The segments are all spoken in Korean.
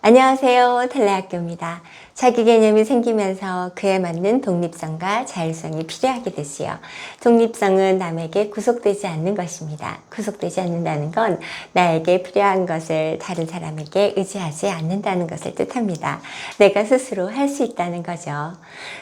안녕하세요. 텔레학교입니다. 자기 개념이 생기면서 그에 맞는 독립성과 자율성이 필요하게 됐지요. 독립성은 남에게 구속되지 않는 것입니다. 구속되지 않는다는 건 나에게 필요한 것을 다른 사람에게 의지하지 않는다는 것을 뜻합니다. 내가 스스로 할 수 있다는 거죠.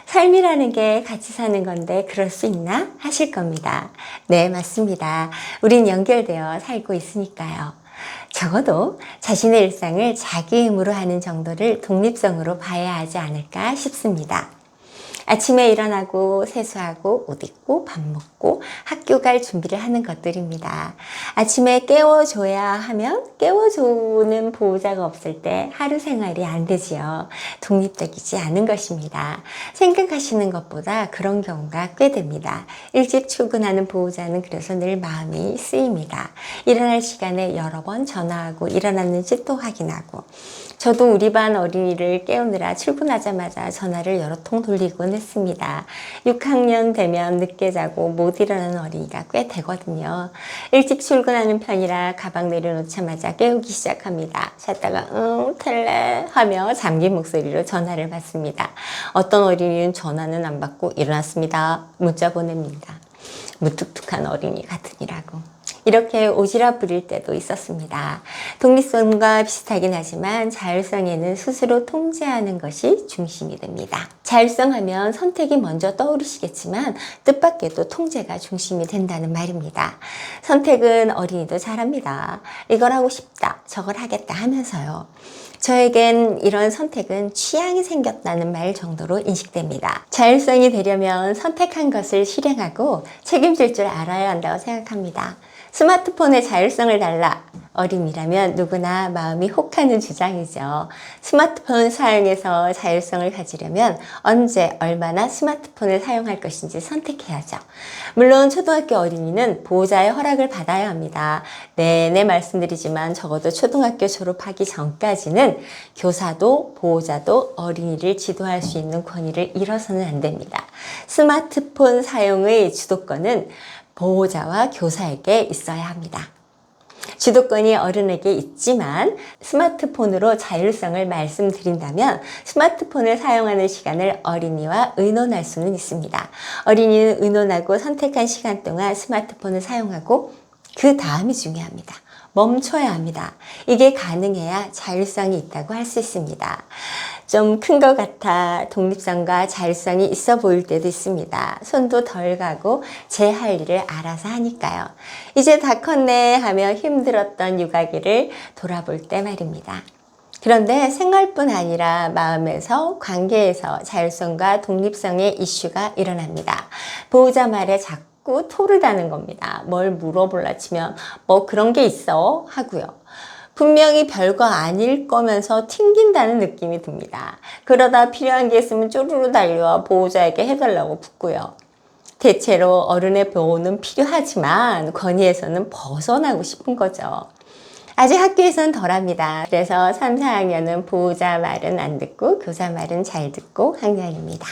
삶이라는 게 같이 사는 건데 그럴 수 있나? 하실 겁니다. 네, 맞습니다. 우린 연결되어 살고 있으니까요. 적어도 자신의 일상을 자기 힘으로 하는 정도를 독립성으로 봐야 하지 않을까 싶습니다. 아침에 일어나고 세수하고 옷 입고 밥 먹고 학교 갈 준비를 하는 것들입니다. 아침에 깨워줘야 하면 깨워주는 보호자가 없을 때 하루 생활이 안 되지요. 독립적이지 않은 것입니다. 생각하시는 것보다 그런 경우가 꽤 됩니다. 일찍 출근하는 보호자는 그래서 늘 마음이 쓰입니다. 일어날 시간에 여러 번 전화하고 일어났는지 또 확인하고, 저도 우리 반 어린이를 깨우느라 출근하자마자 전화를 여러 통 돌리곤 했습니다. 6학년 되면 늦게 자고 못 일어나는 어린이가 꽤 되거든요. 일찍 출근하는 편이라 가방 내려놓자마자 깨우기 시작합니다. 잤다가 텔레 하며 잠긴 목소리로 전화를 받습니다. 어떤 어린이는 전화는 안 받고 일어났습니다. 문자 보냅니다. 무뚝뚝한 어린이 같으니라고. 이렇게 오지랖 부릴 때도 있었습니다. 독립성과 비슷하긴 하지만 자율성에는 스스로 통제하는 것이 중심이 됩니다. 자율성 하면 선택이 먼저 떠오르시겠지만 뜻밖에도 통제가 중심이 된다는 말입니다. 선택은 어린이도 잘합니다. 이걸 하고 싶다, 저걸 하겠다 하면서요. 저에겐 이런 선택은 취향이 생겼다는 말 정도로 인식됩니다. 자율성이 되려면 선택한 것을 실행하고 책임질 줄 알아야 한다고 생각합니다. 스마트폰의 자율성을 달라. 어린이라면 누구나 마음이 혹하는 주장이죠. 스마트폰 사용에서 자율성을 가지려면 언제 얼마나 스마트폰을 사용할 것인지 선택해야죠. 물론 초등학교 어린이는 보호자의 허락을 받아야 합니다. 내내 말씀드리지만 적어도 초등학교 졸업하기 전까지는 교사도 보호자도 어린이를 지도할 수 있는 권위를 잃어서는 안 됩니다. 스마트폰 사용의 주도권은 보호자와 교사에게 있어야 합니다. 주도권이 어른에게 있지만 스마트폰으로 자율성을 말씀드린다면 스마트폰을 사용하는 시간을 어린이와 의논할 수는 있습니다. 어린이는 의논하고 선택한 시간 동안 스마트폰을 사용하고 그 다음이 중요합니다. 멈춰야 합니다. 이게 가능해야 자율성이 있다고 할 수 있습니다. 좀 큰 것 같아 독립성과 자율성이 있어 보일 때도 있습니다. 손도 덜 가고 제 할 일을 알아서 하니까요. 이제 다 컸네 하며 힘들었던 육아기를 돌아볼 때 말입니다. 그런데 생활뿐 아니라 마음에서, 관계에서 자율성과 독립성의 이슈가 일어납니다. 보호자 말에 자꾸 토를 다는 겁니다. 뭘 물어볼라 치면 뭐 그런 게 있어 하고요. 분명히 별거 아닐 거면서 튕긴다는 느낌이 듭니다. 그러다 필요한 게 있으면 쪼르르 달려와 보호자에게 해달라고 붙고요. 대체로 어른의 보호는 필요하지만 권위에서는 벗어나고 싶은 거죠. 아직 학교에서는 덜합니다. 그래서 3, 4학년은 보호자 말은 안 듣고 교사 말은 잘 듣고 학년입니다.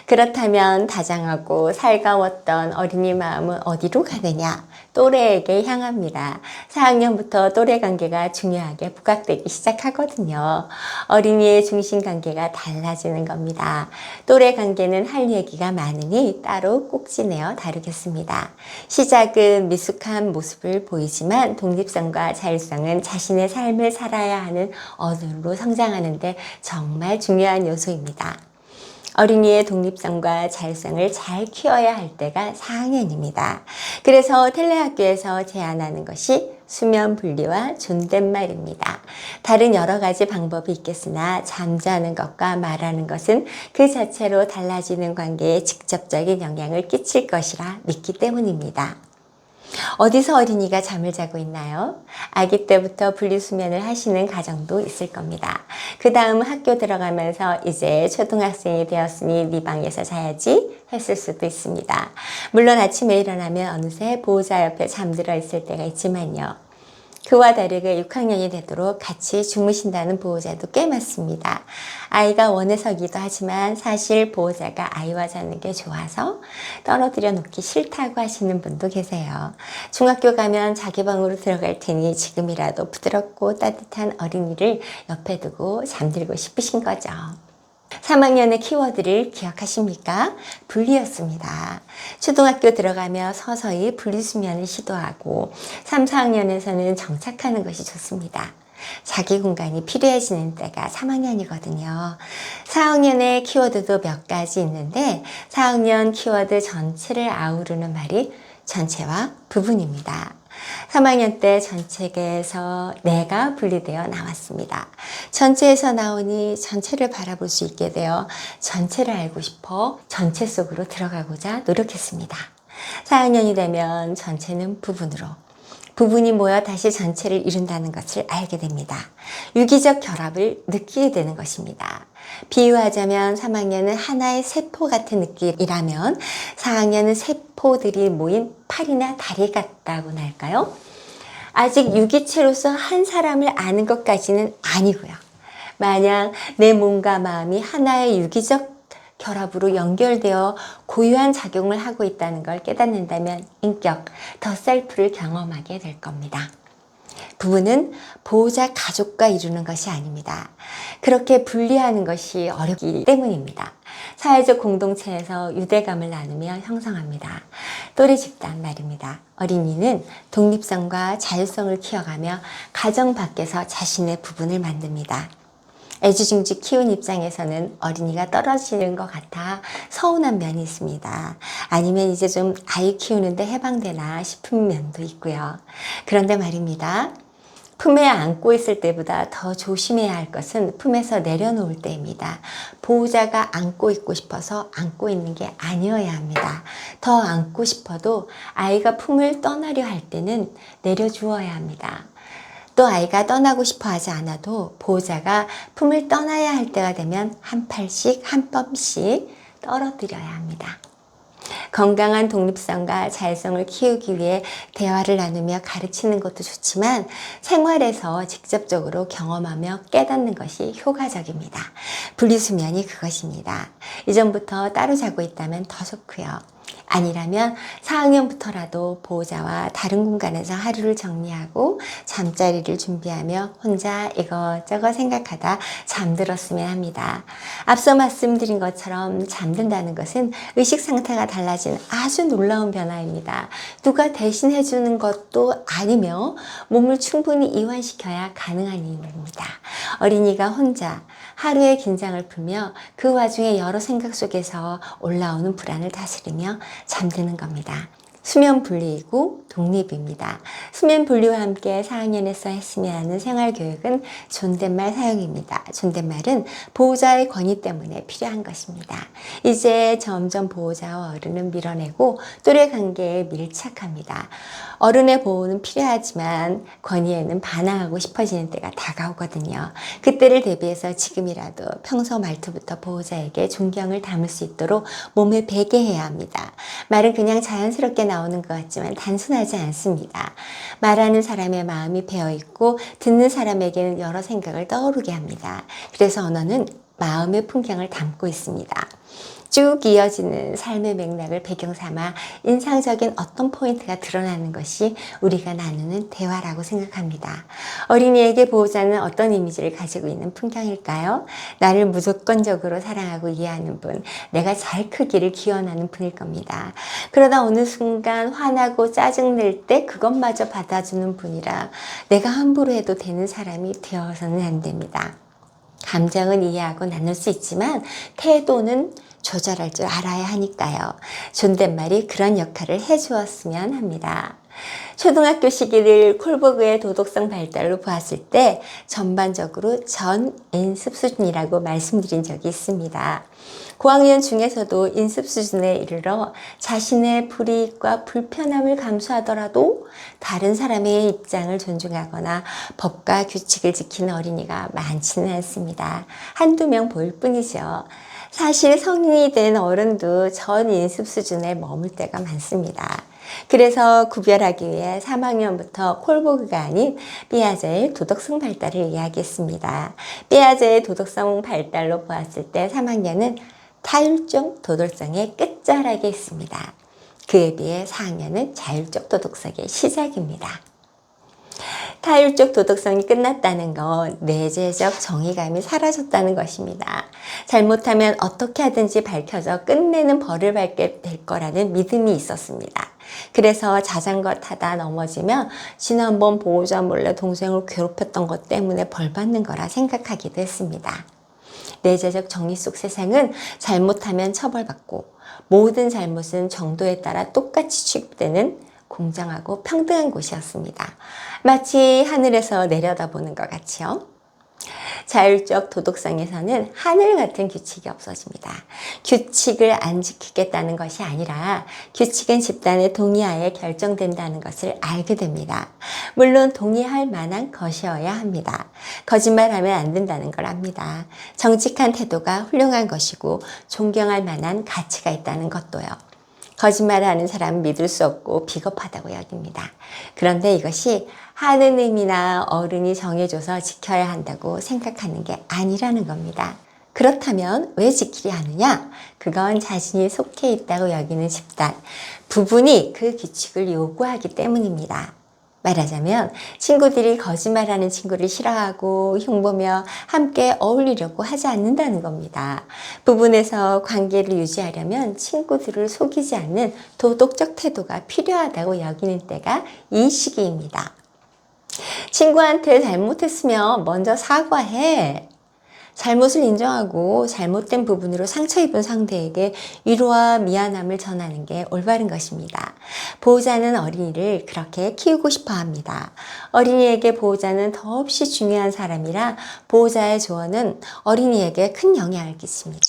그렇다면 다정하고 살가웠던 어린이 마음은 어디로 가느냐? 또래에게 향합니다. 4학년부터 또래 관계가 중요하게 부각되기 시작하거든요. 어린이의 중심 관계가 달라지는 겁니다. 또래 관계는 할 얘기가 많으니 따로 꼭지내어 다루겠습니다. 시작은 미숙한 모습을 보이지만 독립성과 자율성은 자신의 삶을 살아야 하는 어른으로 성장하는 데 정말 중요한 요소입니다. 어린이의 독립성과 자율성을 잘 키워야 할 때가 4학년입니다. 그래서 텔레학교에서 제안하는 것이 수면 분리와 존댓말입니다. 다른 여러 가지 방법이 있겠으나 잠자는 것과 말하는 것은 그 자체로 달라지는 관계에 직접적인 영향을 끼칠 것이라 믿기 때문입니다. 어디서 어린이가 잠을 자고 있나요? 아기 때부터 분리수면을 하시는 가정도 있을 겁니다. 그 다음 학교 들어가면서 이제 초등학생이 되었으니 네 방에서 자야지 했을 수도 있습니다. 물론 아침에 일어나면 어느새 보호자 옆에 잠들어 있을 때가 있지만요. 그와 다르게 6학년이 되도록 같이 주무신다는 보호자도 꽤 많습니다. 아이가 원해서기도 하지만 사실 보호자가 아이와 자는 게 좋아서 떨어뜨려 놓기 싫다고 하시는 분도 계세요. 중학교 가면 자기 방으로 들어갈 테니 지금이라도 부드럽고 따뜻한 어린이를 옆에 두고 잠들고 싶으신 거죠. 3학년의 키워드를 기억하십니까? 분리였습니다. 초등학교 들어가며 서서히 분리수면을 시도하고 3, 4학년에서는 정착하는 것이 좋습니다. 자기 공간이 필요해지는 때가 3학년이거든요. 4학년의 키워드도 몇 가지 있는데 4학년 키워드 전체를 아우르는 말이 전체와 부분입니다. 3학년 때 전체계에서 내가 분리되어 나왔습니다. 전체에서 나오니 전체를 바라볼 수 있게 되어 전체를 알고 싶어 전체 속으로 들어가고자 노력했습니다. 4학년이 되면 전체는 부분으로, 부분이 모여 다시 전체를 이룬다는 것을 알게 됩니다. 유기적 결합을 느끼게 되는 것입니다. 비유하자면 3학년은 하나의 세포 같은 느낌이라면 4학년은 세포들이 모인 팔이나 다리 같다고나 할까요? 아직 유기체로서 한 사람을 아는 것까지는 아니고요. 만약 내 몸과 마음이 하나의 유기적 결합으로 연결되어 고유한 작용을 하고 있다는 걸 깨닫는다면 인격, 더 셀프를 경험하게 될 겁니다. 부부는 보호자 가족과 이루는 것이 아닙니다. 그렇게 분리하는 것이 어렵기 때문입니다. 사회적 공동체에서 유대감을 나누며 형성합니다. 또래 집단 말입니다. 어린이는 독립성과 자율성을 키워가며 가정 밖에서 자신의 부분을 만듭니다. 애지중지 키운 입장에서는 어린이가 떨어지는 것 같아 서운한 면이 있습니다. 아니면 이제 좀 아이 키우는데 해방되나 싶은 면도 있고요. 그런데 말입니다. 품에 안고 있을 때보다 더 조심해야 할 것은 품에서 내려놓을 때입니다. 보호자가 안고 있고 싶어서 안고 있는 게 아니어야 합니다. 더 안고 싶어도 아이가 품을 떠나려 할 때는 내려주어야 합니다. 또 아이가 떠나고 싶어 하지 않아도 보호자가 품을 떠나야 할 때가 되면 한 팔씩 한 뼘씩 떨어뜨려야 합니다. 건강한 독립성과 자율성을 키우기 위해 대화를 나누며 가르치는 것도 좋지만 생활에서 직접적으로 경험하며 깨닫는 것이 효과적입니다. 분리수면이 그것입니다. 이전부터 따로 자고 있다면 더 좋고요. 아니라면 4학년부터라도 보호자와 다른 공간에서 하루를 정리하고 잠자리를 준비하며 혼자 이것저것 생각하다 잠들었으면 합니다. 앞서 말씀드린 것처럼 잠든다는 것은 의식 상태가 달라진 아주 놀라운 변화입니다. 누가 대신 해주는 것도 아니며 몸을 충분히 이완시켜야 가능한 일입니다. 어린이가 혼자 하루의 긴장을 풀며 그 와중에 여러 생각 속에서 올라오는 불안을 다스리며 잠드는 겁니다. 수면 분리이고 독립입니다. 수면 분리와 함께 4학년에서 했으면 하는 생활교육은 존댓말 사용입니다. 존댓말은 보호자의 권위 때문에 필요한 것입니다. 이제 점점 보호자와 어른은 밀어내고 또래 관계에 밀착합니다. 어른의 보호는 필요하지만 권위에는 반항하고 싶어지는 때가 다가오거든요. 그때를 대비해서 지금이라도 평소 말투부터 보호자에게 존경을 담을 수 있도록 몸을 배게 해야 합니다. 말은 그냥 자연스럽게 나오는 것 같지만 단순하지 않습니다. 말하는 사람의 마음이 배어있고 듣는 사람에게는 여러 생각을 떠오르게 합니다. 그래서 언어는 마음의 풍경을 담고 있습니다. 쭉 이어지는 삶의 맥락을 배경 삼아 인상적인 어떤 포인트가 드러나는 것이 우리가 나누는 대화라고 생각합니다. 어린이에게 보호자는 어떤 이미지를 가지고 있는 풍경일까요? 나를 무조건적으로 사랑하고 이해하는 분, 내가 잘 크기를 기원하는 분일 겁니다. 그러다 어느 순간 화나고 짜증낼 때 그것마저 받아주는 분이라 내가 함부로 해도 되는 사람이 되어서는 안 됩니다. 감정은 이해하고 나눌 수 있지만 태도는 조절할 줄 알아야 하니까요. 존댓말이 그런 역할을 해주었으면 합니다. 초등학교 시기를 콜버그의 도덕성 발달로 보았을 때 전반적으로 전인습 수준이라고 말씀드린 적이 있습니다. 고학년 중에서도 인습 수준에 이르러 자신의 불이익과 불편함을 감수하더라도 다른 사람의 입장을 존중하거나 법과 규칙을 지키는 어린이가 많지는 않습니다. 한두 명 보일 뿐이죠. 사실 성인이 된 어른도 전 인습 수준에 머물 때가 많습니다. 그래서 구별하기 위해 3학년부터 콜보그가 아닌 삐아제의 도덕성 발달을 이야기했습니다. 삐아제의 도덕성 발달로 보았을 때 3학년은 타율적 도덕성의 끝자락에 있습니다. 그에 비해 4학년은 자율적 도덕성의 시작입니다. 타율적 도덕성이 끝났다는 건 내재적 정의감이 사라졌다는 것입니다. 잘못하면 어떻게 하든지 밝혀져 끝내는 벌을 받게 될 거라는 믿음이 있었습니다. 그래서 자전거 타다 넘어지면 지난번 보호자 몰래 동생을 괴롭혔던 것 때문에 벌 받는 거라 생각하기도 했습니다. 내재적 정의 속 세상은 잘못하면 처벌받고 모든 잘못은 정도에 따라 똑같이 취급되는 공정하고 평등한 곳이었습니다. 마치 하늘에서 내려다보는 것 같이요. 자율적 도덕성에서는 하늘 같은 규칙이 없어집니다. 규칙을 안 지키겠다는 것이 아니라 규칙은 집단의 동의하에 결정된다는 것을 알게 됩니다. 물론 동의할 만한 것이어야 합니다. 거짓말하면 안 된다는 걸 압니다. 정직한 태도가 훌륭한 것이고 존경할 만한 가치가 있다는 것도요. 거짓말을 하는 사람은 믿을 수 없고 비겁하다고 여깁니다. 그런데 이것이 하느님이나 어른이 정해줘서 지켜야 한다고 생각하는 게 아니라는 겁니다. 그렇다면 왜 지키려 하느냐? 그건 자신이 속해 있다고 여기는 집단, 부분이 그 규칙을 요구하기 때문입니다. 말하자면 친구들이 거짓말하는 친구를 싫어하고 흉보며 함께 어울리려고 하지 않는다는 겁니다. 부분에서 관계를 유지하려면 친구들을 속이지 않는 도덕적 태도가 필요하다고 여기는 때가 이 시기입니다. 친구한테 잘못했으면 먼저 사과해. 잘못을 인정하고 잘못된 부분으로 상처 입은 상대에게 위로와 미안함을 전하는 게 올바른 것입니다. 보호자는 어린이를 그렇게 키우고 싶어 합니다. 어린이에게 보호자는 더없이 중요한 사람이라 보호자의 조언은 어린이에게 큰 영향을 끼칩니다.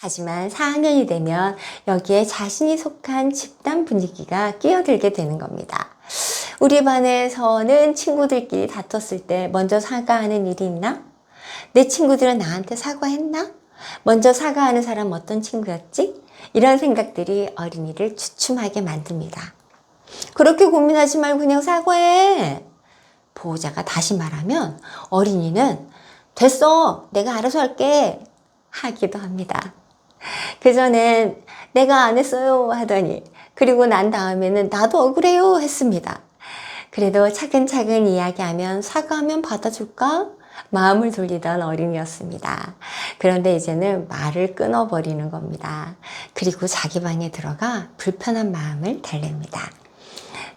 하지만 4학년이 되면 여기에 자신이 속한 집단 분위기가 끼어들게 되는 겁니다. 우리 반에서는 친구들끼리 다퉜을 때 먼저 사과하는 일이 있나? 내 친구들은 나한테 사과했나? 먼저 사과하는 사람 어떤 친구였지? 이런 생각들이 어린이를 주춤하게 만듭니다. 그렇게 고민하지 말고 그냥 사과해. 보호자가 다시 말하면 어린이는 됐어, 내가 알아서 할게 하기도 합니다. 그전엔 내가 안 했어요 하더니 그리고 난 다음에는 나도 억울해요 했습니다. 그래도 차근차근 이야기하면 사과하면 받아줄까? 마음을 돌리던 어린이였습니다. 그런데 이제는 말을 끊어버리는 겁니다. 그리고 자기 방에 들어가 불편한 마음을 달랩니다.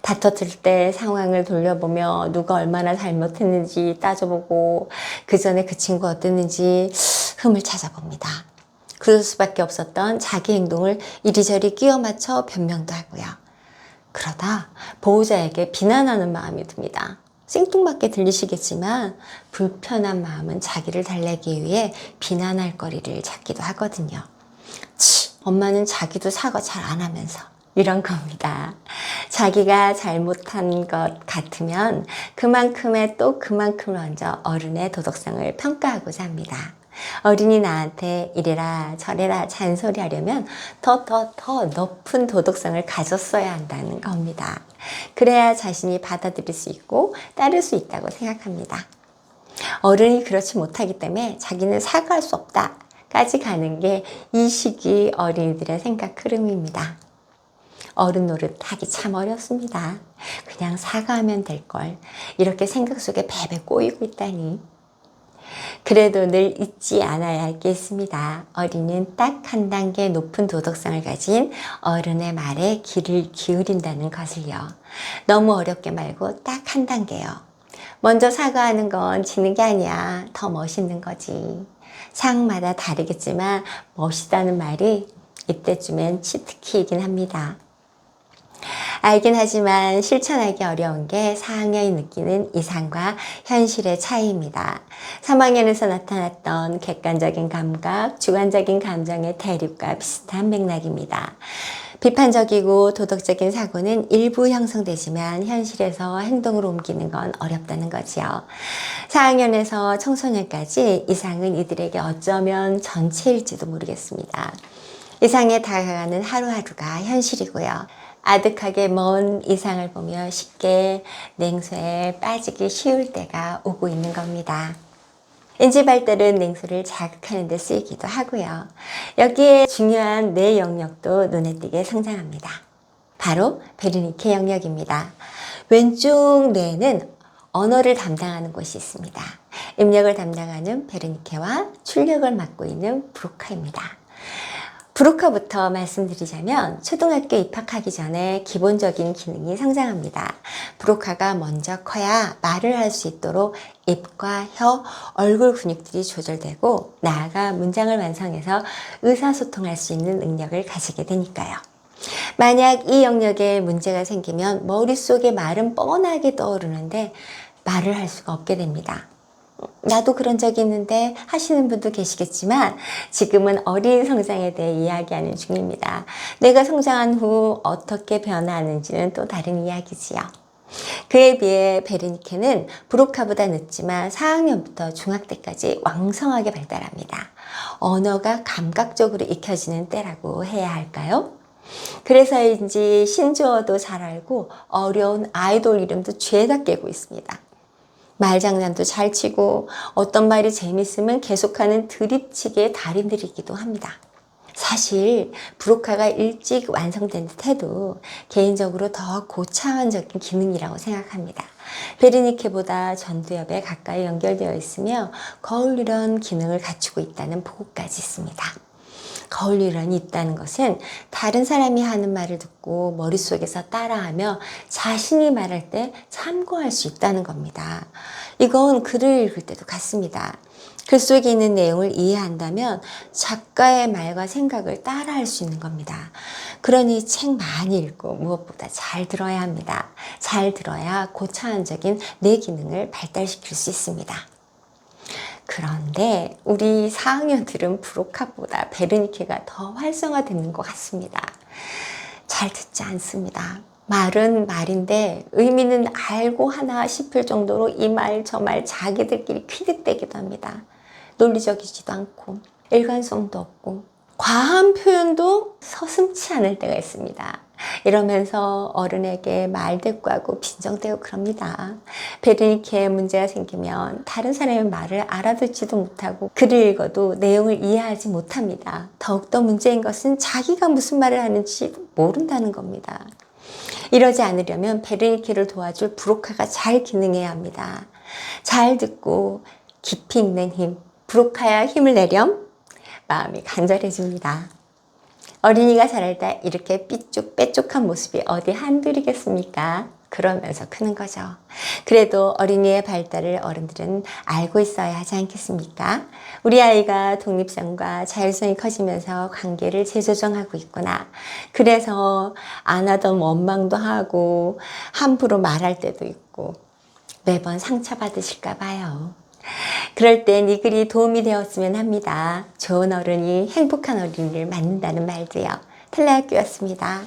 다퉜을 때 상황을 돌려보며 누가 얼마나 잘못했는지 따져보고 그 전에 그 친구 어땠는지 흠을 찾아봅니다. 그럴 수밖에 없었던 자기 행동을 이리저리 끼워 맞춰 변명도 하고요. 그러다 보호자에게 비난하는 마음이 듭니다. 생뚱맞게 들리시겠지만 불편한 마음은 자기를 달래기 위해 비난할 거리를 찾기도 하거든요. 엄마는 자기도 사과 잘 안 하면서 이런 겁니다. 자기가 잘못한 것 같으면 그만큼의 또 그만큼을 얹어 어른의 도덕성을 평가하고자 합니다. 어린이 나한테 이래라 저래라 잔소리하려면 더 높은 도덕성을 가졌어야 한다는 겁니다. 그래야 자신이 받아들일 수 있고 따를 수 있다고 생각합니다. 어른이 그렇지 못하기 때문에 자기는 사과할 수 없다 까지 가는 게 이 시기 어린이들의 생각 흐름입니다. 어른 노릇하기 참 어렵습니다. 그냥 사과하면 될 걸 이렇게 생각 속에 배배 꼬이고 있다니. 그래도 늘 잊지 않아야 할 게 있습니다. 어린이는 딱 한 단계 높은 도덕성을 가진 어른의 말에 귀를 기울인다는 것을요. 너무 어렵게 말고 딱 한 단계요. 먼저 사과하는 건 지는 게 아니야. 더 멋있는 거지. 상황마다 다르겠지만 멋있다는 말이 이때쯤엔 치트키이긴 합니다. 알긴 하지만 실천하기 어려운 게 4학년이 느끼는 이상과 현실의 차이입니다. 3학년에서 나타났던 객관적인 감각, 주관적인 감정의 대립과 비슷한 맥락입니다. 비판적이고 도덕적인 사고는 일부 형성되지만 현실에서 행동으로 옮기는 건 어렵다는 거지요. 4학년에서 청소년까지 이상은 이들에게 어쩌면 전체일지도 모르겠습니다. 이상에 다가가는 하루하루가 현실이고요. 아득하게 먼 이상을 보며 쉽게 냉소에 빠지기 쉬울 때가 오고 있는 겁니다. 인지 발달은 냉소를 자극하는 데 쓰이기도 하고요. 여기에 중요한 뇌 영역도 눈에 띄게 성장합니다. 바로 베르니케 영역입니다. 왼쪽 뇌에는 언어를 담당하는 곳이 있습니다. 입력을 담당하는 베르니케와 출력을 맡고 있는 브로카입니다. 브로카부터 말씀드리자면 초등학교 입학하기 전에 기본적인 기능이 성장합니다. 브로카가 먼저 커야 말을 할 수 있도록 입과 혀, 얼굴 근육들이 조절되고 나아가 문장을 완성해서 의사소통할 수 있는 능력을 가지게 되니까요. 만약 이 영역에 문제가 생기면 머릿속에 말은 뻔하게 떠오르는데 말을 할 수가 없게 됩니다. 나도 그런 적이 있는데 하시는 분도 계시겠지만 지금은 어린 성장에 대해 이야기하는 중입니다. 내가 성장한 후 어떻게 변화하는지는 또 다른 이야기지요. 그에 비해 베르니케는 브로카보다 늦지만 4학년부터 중학 때까지 왕성하게 발달합니다. 언어가 감각적으로 익혀지는 때라고 해야 할까요? 그래서인지 신조어도 잘 알고 어려운 아이돌 이름도 죄다 깨고 있습니다. 말장난도 잘 치고 어떤 말이 재밌으면 계속하는 드립치기의 달인들이기도 합니다. 사실 브로카가 일찍 완성된 듯 해도 개인적으로 더 고차원적인 기능이라고 생각합니다. 베르니케보다 전두엽에 가까이 연결되어 있으며 거울이런 기능을 갖추고 있다는 보고까지 있습니다. 거울이란이 있다는 것은 다른 사람이 하는 말을 듣고 머릿속에서 따라하며 자신이 말할 때 참고할 수 있다는 겁니다. 이건 글을 읽을 때도 같습니다. 글 속에 있는 내용을 이해한다면 작가의 말과 생각을 따라할 수 있는 겁니다. 그러니 책 많이 읽고 무엇보다 잘 들어야 합니다. 잘 들어야 고차원적인 뇌 기능을 발달시킬 수 있습니다. 그런데 우리 4학년들은 브로카보다 베르니케가 더 활성화되는 것 같습니다. 잘 듣지 않습니다. 말은 말인데 의미는 알고 하나 싶을 정도로 이 말 저 말 자기들끼리 퀴득대기도 합니다. 논리적이지도 않고 일관성도 없고 과한 표현도 서슴지 않을 때가 있습니다. 이러면서 어른에게 말대꾸하고 빈정대고 그럽니다. 베르니케에 문제가 생기면 다른 사람의 말을 알아듣지도 못하고 글을 읽어도 내용을 이해하지 못합니다. 더욱더 문제인 것은 자기가 무슨 말을 하는지 모른다는 겁니다. 이러지 않으려면 베르니케를 도와줄 브로카가 잘 기능해야 합니다. 잘 듣고 깊이 있는 힘, 브로카야 힘을 내렴 마음이 간절해집니다. 어린이가 자랄 때 이렇게 삐쭉빼쭉한 모습이 어디 한둘이겠습니까? 그러면서 크는 거죠. 그래도 어린이의 발달을 어른들은 알고 있어야 하지 않겠습니까? 우리 아이가 독립성과 자율성이 커지면서 관계를 재조정하고 있구나. 그래서 안 하던 원망도 하고 함부로 말할 때도 있고 매번 상처받으실까 봐요. 그럴 땐 이 글이 도움이 되었으면 합니다. 좋은 어른이 행복한 어린이를 만든다는 말도요. 텔레학교였습니다.